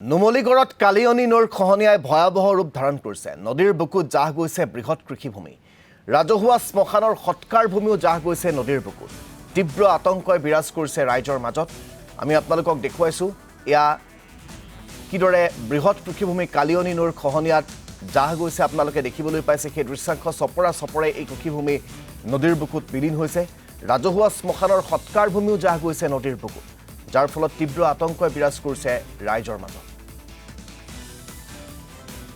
নুমলীগড়ত কালিয়নী নৈৰ খহনীয়াই ভয়াৱহ ৰূপ ধাৰণ কৰিছে। নদীৰ বুকুত জাহ গৈছে বৃহৎ কৃষিভূমি। ৰাজহুৱা শ্মশানৰ সৎকাৰ ভূমিও জাহ গৈছে নদীৰ বুকুত। তীব্ৰ আতংকই বিৰাজ কৰিছে ৰাইজৰ মাজত। আমি আপোনালোকক দেখুৱাইছোঁ এয়া কিদৰে বৃহৎ কৃষিভূমি কালিয়নী নৈৰ খহনীয়াত জাহ গৈছে। আপোনালোকে দেখিবলৈ পাইছে সেই দৃশ্যাংশ। চপৰা চপৰে এই কৃষিভূমি নদীৰ বুকুত বিলীন হৈছে। ৰাজহুৱা শ্মশানৰ সৎকাৰ ভূমিও জাহ গৈছে নদীৰ বুকুত, যাৰ ফলত তীব্ৰ আতংকই বিৰাজ কৰিছে ৰাইজৰ মাজত।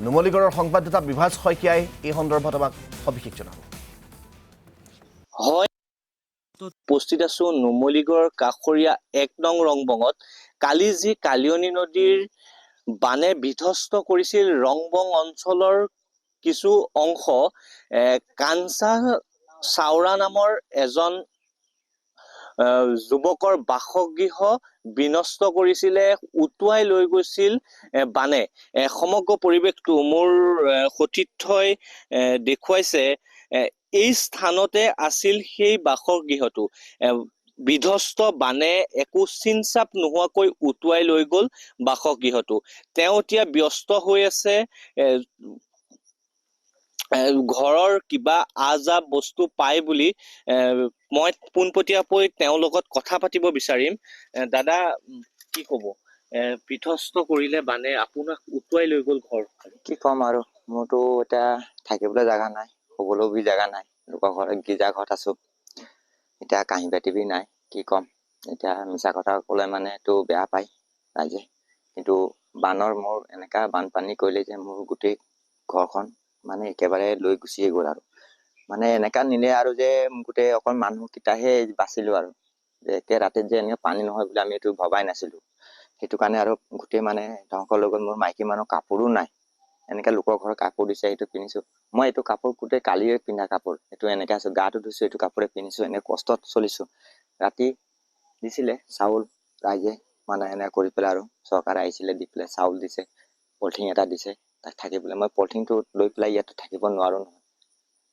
নুমলীগড়ৰ সংবাদদাতা বিভাজ শইকীয়াই এই সন্দৰ্ভত আমাক সবিশেষ জনাব। হয়, উপস্থিত আছো নুমলীগড় কাষৰীয়া ১ নং ৰংবঙত। কালি যি কালিয়নী নদীৰ বানে বিধ্বস্ত কৰিছিল ৰংবং অঞ্চলৰ কিছু অংশ, কাঞ্চা চাওৰা নামৰ এজন যুৱকৰ বাসগৃহ বিনষ্ট কৰিছিলে, উটুৱাই লৈ গৈছিল বানে। সমগ্ৰ পৰিৱেশটো মোৰ সতীৰ্থই দেখুৱাইছে। এই স্থানতে আছিল সেই বাসগৃহটো। বিধ্বস্ত বানে একো চিন-চাপ নোহোৱাকৈ উটুৱাই লৈ গ'ল বাসগৃহটো। তেওঁ এতিয়া ব্যস্ত হৈ আছে ঘৰৰ কিবা আজা বস্তু পাই বুলি। মই পোনপটীয়াকৈ তেওঁৰ লগত কথা পাতিব বিচাৰিম। দাদা, কি ক'ব? বিধ্বস্ত কৰিলে বানে, আপোনাক উটুৱাই লৈ গ'ল ঘৰ। কি ক'ম আৰু, মোৰতো এতিয়া থাকিবলৈ জাগা নাই, শুবলৈও বি জাগা নাই। লোকৰ ঘৰত গীজা ঘৰত আছো, এতিয়া কাঁহী বাতি বি নাই। কি ক'ম এতিয়া, মিছা কথা ক'লে মানে এইটো বেয়া পায় ৰাইজে। কিন্তু বানৰ মোৰ এনেকা বানপানী কৰিলে যে মোৰ গোটেই ঘৰখন মানে একেবাৰে লৈ গুচিয়ে গ'ল। আৰু মানে এনেকা নিলে আৰু যে গোটেই অকল মানুহকেইটাহে বাচিলো আৰু যে একে ৰাতিত যে এনেকে পানী নহয় বুলি আমি এইটো ভবাই নাছিলো। সেইটো কাৰণে আৰু গোটেই মানে ধ্বংস লৈ গ'ল। মোৰ মাইকী মানুহ কাপোৰো নাই, এনেকে লোকৰ ঘৰৰ কাপোৰ দিছে, সেইটো পিন্ধিছো। মই এইটো কাপোৰ গোটেই কালিয়ে পিন্ধা কাপোৰ, এইটো এনেকে আছো, গাটো ধুইছো, এইটো কাপোৰে পিন্ধিছো, এনেকে কষ্টত চলিছো। ৰাতি দিছিলে চাউল ৰাইজে, মানে এনে কৰি পেলাই আৰু চৰকাৰে আহিছিলে, দি পেলাই চাউল দিছে, পলিথিন এটা দিছে তাত থাকিবলৈ। মই পলিথিনটো লৈ পেলাই ইয়াতে থাকিব নোৱাৰো নহয়,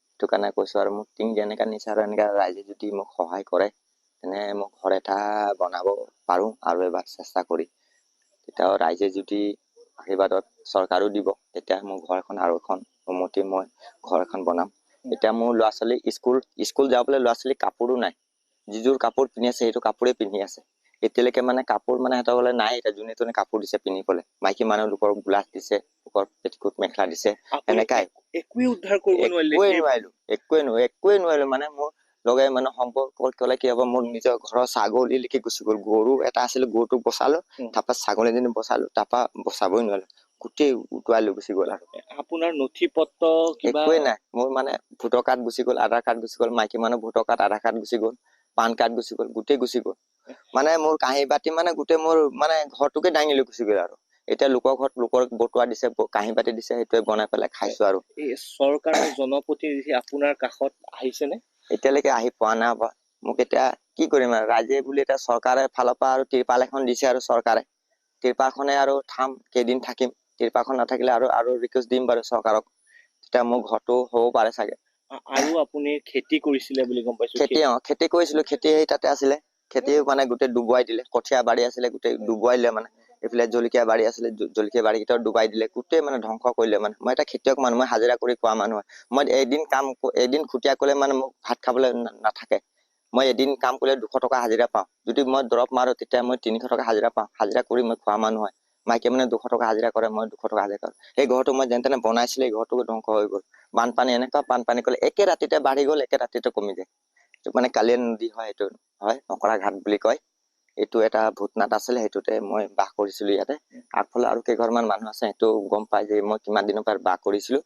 সেইটো কাৰণে কৈছো। আৰু মোক টিং যেনেকা নিছে আৰু এনেকা ৰাইজে যদি মোক সহায় কৰে তেনে মোক ঘৰ এটা বনাব পাৰো আৰু এবাৰ চেষ্টা কৰি। তেতিয়াও ৰাইজে যদি আশীৰ্বাদত চৰকাৰো দিব, তেতিয়া মোৰ ঘৰ এখন আৰু এখন উন্নতি মই ঘৰ এখন বনাম। এতিয়া মোৰ ল'ৰা ছোৱালী স্কুল যাবলৈ ল'ৰা ছোৱালী কাপোৰো নাই। যিযোৰ কাপোৰ পিন্ধি আছে সেইটো কাপোৰে পিন্ধি আছে। এতিয়ালৈকে মানে কাপোৰ মানে সিহঁতক নাই। এতিয়া যোনে তোনে কাপোৰ দিছে পিন্ধিবলৈ। মাইকী মানুহ লোকৰ গোলাচ দিছে, লোকৰ পেটিকোট মেখেলা দিছে, এনেকাই। একোৱে উদ্ধাৰ কৰিব একোৱে নোৱাৰিলো। মানে মোৰ লগে মানে সম্পৰ্ক কলে কি হব, মোৰ নিজৰ ঘৰৰ ছাগলীলৈকে গুচি গ'ল। গৰু এটা আছিলে, গৰুটোক বচালো, তাৰপা ছাগলীজনী বচালো, তাৰপা বচাবই নোৱাৰিলো, গোটেই উটুৱাই লৈ গুচি গ'ল। আৰু আপোনাৰ নথি পত্ৰ একোৱে নাই মোৰ, মানে ভোটৰ কাৰ্ড গুচি গ'ল, আধাৰ কাৰ্ড গুচি গ'ল, মাইকী মানুহ ভোটৰ কাৰ্ড আধাৰ কাৰ্ড গুচি গ'ল, পান কাৰ্ড গুচি গ'ল, গোটেই গুচি গ'ল। মানে মোৰ কাঁহী বাতি মানে গোটেই মোৰ মানে ঘৰটোকে দাঙি লৈ গুচি গ'ল। আৰু এতিয়া লোকৰ ঘৰত লোকৰ বটুৱা দিছে, কাঁহী বাতি দিছে, সেইটোৱে বনাই পেলাই খাইছো। আৰু চৰকাৰৰ জনপ্ৰতিনিধি আপোনাৰ কাষত আহিছেনে? এতিয়ালৈকে আহি পোৱা নাই। মোক এতিয়া কি কৰিম আৰু, ৰাইজে বুলি এতিয়া চৰকাৰে ফালৰ পৰা আৰু তিৰপাল এখন দিছে, আৰু চৰকাৰে তিৰপালখনে আৰু কেইদিন থাকিম। তিৰপালখন নাথাকিলে আৰু ৰিকুৱেষ্ট দিম বাৰু চৰকাৰক, তেতিয়া মোৰ ঘৰটো হ'ব পাৰে চাগে। আৰু আপুনি খেতি কৰিছিলে বুলি গম পাইছো। খেতি কৰিছিলো, খেতি তাতে আছিলে, খেতি মানে গোটেই ডুবুৱাই দিলে। কঠীয়া বাৰী আছিলে, গোটেই ডুবুৱাই দিলে। মানে এইফালে জলকীয়া বাৰী আছিলে, জলকীয়া বাৰী কেইটাও ডুবাই দিলে, গোটেই মানে ধ্বংস কৰিলে। মানে মই এটা খেতিয়ক মানুহ, মই হাজিৰা কৰি খোৱা মানুহ হয়। মই এদিন খুটীয়া কৰিলে মানে মোক ভাত খাবলৈ নাথাকে। মই এদিন কাম কৰিলে 200 টকা হাজিৰা পাওঁ। যদি মই দৰৱ মাৰো তেতিয়া মই 300 টকা হাজিৰা পাওঁ। হাজিৰা কৰি মই খোৱা মানুহ হয়। মাইকী মানে 200 টকা হাজিৰা কৰে, মই 200 টকা হাজিৰা কৰোঁ। সেই ঘৰটো মই যেন তেনে বনাইছিলো, এই ঘৰটো ধ্বংস হৈ গ'ল। বানপানী এনেকুৱা বানপানী কৰিলে, একে ৰাতিতে বাঢ়ি গ'ল, একে ৰাতিতে কমি যায়। এইটো মানে কালিয়নী নদী হয়, এইটো হয় নকৰা ঘাট বুলি কয়। এইটো এটা ভূতনাথ আছিলে, সেইটোতে মই বাস কৰিছিলো ইয়াতে। আগফালে আৰু কেইঘৰমান মানুহ আছে, সেইটো গম পাই যে মই কিমান দিনৰ পৰা বাস কৰিছিলো।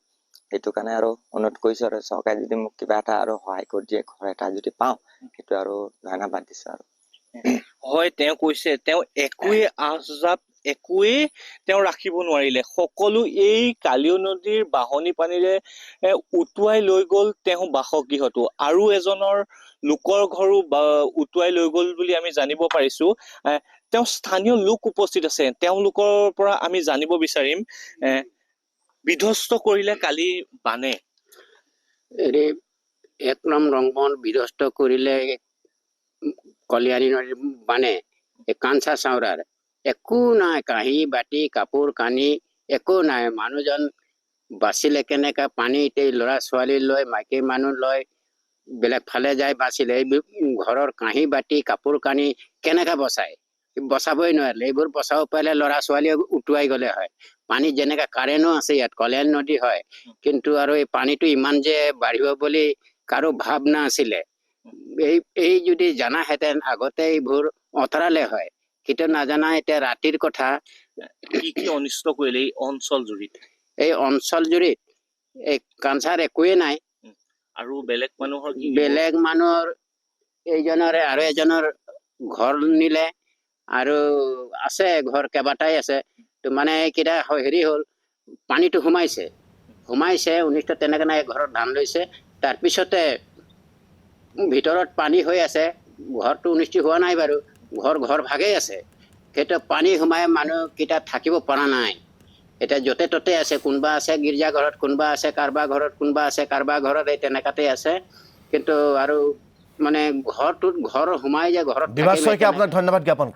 সেইটো কাৰণে আৰু অনুৰোধ কৰিছো, আৰু চৰকাৰে যদি মোক কিবা এটা আৰু সহায় কৰি দিয়ে, ঘৰ এটা যদি পাওঁ, সেইটো আৰু ধন্যবাদ দিছো। আৰু হয়, তেওঁ কৈছে তেওঁ একোৱেই তেওঁ ৰাখিব নোৱাৰিলে। সকলো এই কালিয়নী নদীৰ বাঢ়নী পানীৰে উটুৱাই লৈ গ'ল তেওঁ বাসগৃহটো। আৰু এজনৰ লোকৰ ঘৰো উটুৱাই লৈ গ'ল বুলি আমি জানিব পাৰিছো। তেওঁ স্থানীয় লোক উপস্থিত আছে, তেওঁলোকৰ পৰা আমি জানিব বিচাৰিম। বিধ্বস্ত কৰিলে কালি বানে। 1 নং ৰংবন বিধ্বস্ত কৰিলে কলিয়ানী নদীৰ বানে, কাঞ্চা চাউৰাৰ একো নাই, কাঁহী বাতি কাপোৰ কানি একো নাই। মানুহজন বাচিলে কেনেকা? পানী এতিয়া ল'ৰা ছোৱালী লৈ মাইকী মানুহ লৈ বেলেগ ফালে যায় বাচিলে। এইবোৰ ঘৰৰ কাঁহী বাতি কাপোৰ কানি কেনেকা বচায়? বচাবই নোৱাৰিলে। এইবোৰ বচাব পাৰিলে ল'ৰা ছোৱালীয়ে উটুৱাই গ'লে হয়। পানী যেনেকা কাৰেণ্টো আছে ইয়াত, কল্যাণ নদী হয়, কিন্তু আৰু এই পানীটো ইমান যে বাঢ়িব বুলি কাৰো ভাৱনা আছিলে। এই যদি জানাহেঁতেন আগতে এইবোৰ অঁতৰালে হয়, কিন্তু নাজানা। এতিয়া ৰাতিৰ কথা। কি অনিষ্ট কৰিলে এই অঞ্চল জুৰিত? এই অঞ্চল জুৰিত এই কাঞ্চাৰ একোৱে নাই। আৰু বেলেগ মানুহৰ কি? বেলেগ মানুহৰ এইজনৰে আৰু এজনৰ ঘৰ নিলে, আৰু আছে ঘৰ কেইবাটাই আছে। তো মানে কেইটা হেৰি হ'ল, পানীটো সোমাইছে 19টা তেনেকে নাই ঘৰত ধান লৈছে। তাৰপিছতে ভিতৰত পানী হৈ আছে, ঘৰটো 19টি হোৱা নাই বাৰু, ঘৰ ভাগেই আছে। সেইটো পানী সোমাই মানুহকেইটা থাকিব পৰা নাই। এতিয়া য'তে ত'তে আছে, কোনোবা আছে গীৰ্জা ঘৰত, কোনোবা আছে কাৰোবাৰ ঘৰত, কোনোবা আছে কাৰোবাৰ ঘৰত, এই তেনেকাতে আছে। কিন্তু আৰু মানে ঘৰ সোমাই যে ঘৰত দিবাশ শইকীয়া, আপোনাক ধন্যবাদ জ্ঞাপন কৰিছোঁ।